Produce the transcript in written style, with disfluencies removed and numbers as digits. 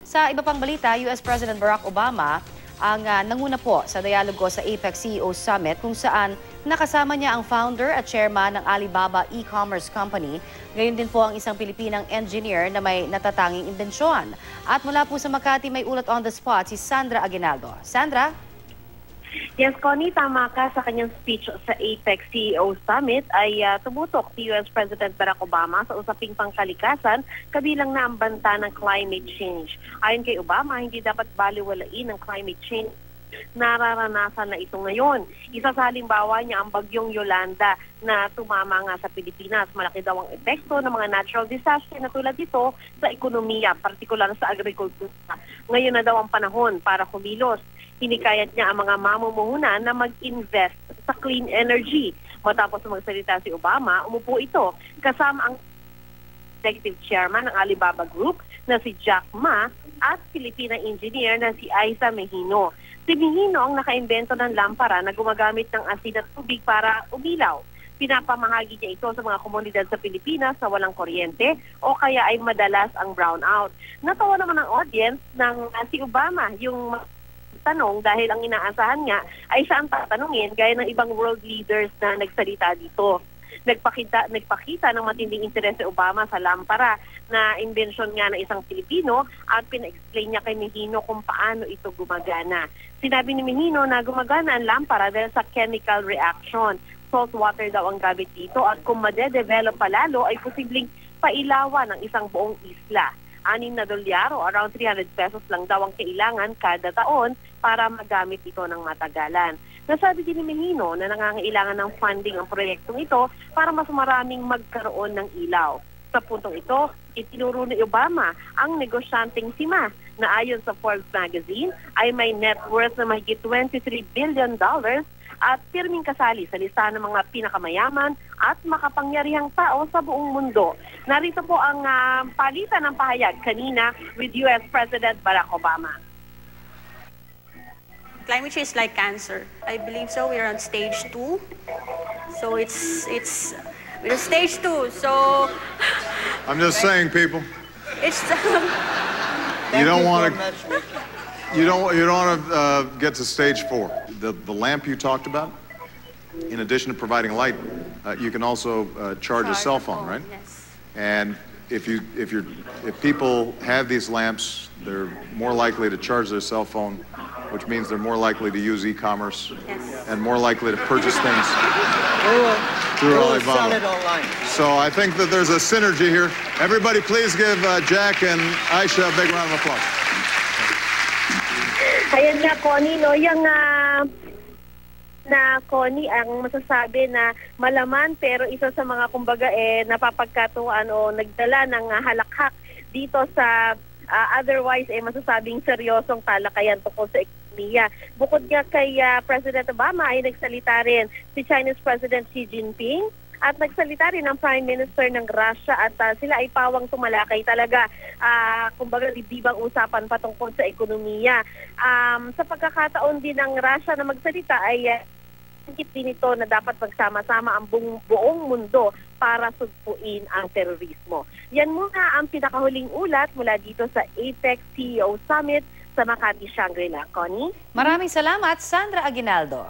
Sa iba pang balita, US President Barack Obama ang nanguna po sa dialogo sa APEC CEO Summit kung saan nakasama niya ang founder at chairman ng Alibaba e-commerce company. Gayon din po ang isang Pilipinang engineer na may natatanging imbensyon. At mula po sa Makati, may ulat on the spot si Sandra Aguinaldo. Sandra? Yes, Connie, tama ka. Sa kanyang speech sa APEC CEO Summit ay tumutok si US President Barack Obama sa usaping pangkalikasan, kabilang na ang banta ng climate change. Ayon kay Obama, hindi dapat baliwalain ang climate change. Nararanasan na ito ngayon. Isa sa halimbawa niya ang bagyong Yolanda na tumama nga sa Pilipinas. Malaki daw ang epekto ng mga natural disaster na tulad dito sa ekonomiya, partikular sa agrikultura. Ngayon na daw ang panahon para kumilos. Hinikayat niya ang mga mamumuhunan na mag-invest sa clean energy. Matapos magsalita si Obama, umupo ito kasama ang executive chairman ng Alibaba Group na si Jack Ma at Filipina engineer na si Aiza Mejino. Si Mejino ang nakaimbento ng lampara na gumagamit ng asin at tubig para umilaw. Pinapamahagi niya ito sa mga komunidad sa Pilipinas na walang kuryente o kaya ay madalas ang brownout. Natawa naman ang audience ng si Obama yung tanong dahil ang inaasahan nga ay siya ang tatanungin gaya ng ibang world leaders na nagsalita dito. Nagpakita ng matinding interes si Obama sa lampara na imbensyon nga ng isang Pilipino at pina-explain niya kay Mejino kung paano ito gumagana. Sinabi ni Mejino na gumagana ang lampara dahil sa chemical reaction. Salt water daw ang gamit dito at kung madedevelop palalo ay posibleng pailawan ng isang buong isla. $6 o around 300 pesos lang daw ang kailangan kada taon para magamit ito ng matagalan. Nasabi din ni Mejino na nangangailangan ng funding ang proyektong ito para mas maraming magkaroon ng ilaw. Sa puntong ito, itinuro ni Obama ang negosyanteng si Ma na ayon sa Forbes magazine ay may net worth na mahigit $23 billion at pirming kasali sa listahan ng mga pinakamayaman at makapangyarihang tao sa buong mundo. Narito po ang palitan ng pahayag kanina with US President Barack Obama. Climate change is like cancer. I believe so. We're on stage 2. So we're stage 2. So I'm just saying, people. It's You don't want to get to stage 4. The lamp you talked about, in addition to providing light, you can also charge a cell phone, right? Yes. And if people have these lamps, they're more likely to charge their cell phone, which means they're more likely to use e-commerce and more likely to purchase things through Alibaba. Sell it online. So I think that there's a synergy here. Everybody please give Jack and Aisha a big round of applause. Ayan nga, Connie, no? Yung na Connie ang masasabi na malaman pero isa sa mga kumbaga napapagkatuan o nagdala ng halakhak dito sa otherwise masasabing seryosong talakayan tungkol sa ekonomiya. Bukod nga kay President Obama ay nagsalita rin si Chinese President Xi Jinping at nagsalita rin ang Prime Minister ng Russia at sila ay pawang tumalakay talaga. Kumbaga, dibdibang usapan patungkol sa ekonomiya. Sa pagkakataon din ng Russia na magsalita ay higit din ito na dapat magsama-sama ang buong mundo para sugpuin ang terorismo. Yan muna ang pinakahuling ulat mula dito sa APEC CEO Summit sa Makati, Shangri-La. Connie? Maraming salamat, Sandra Aguinaldo.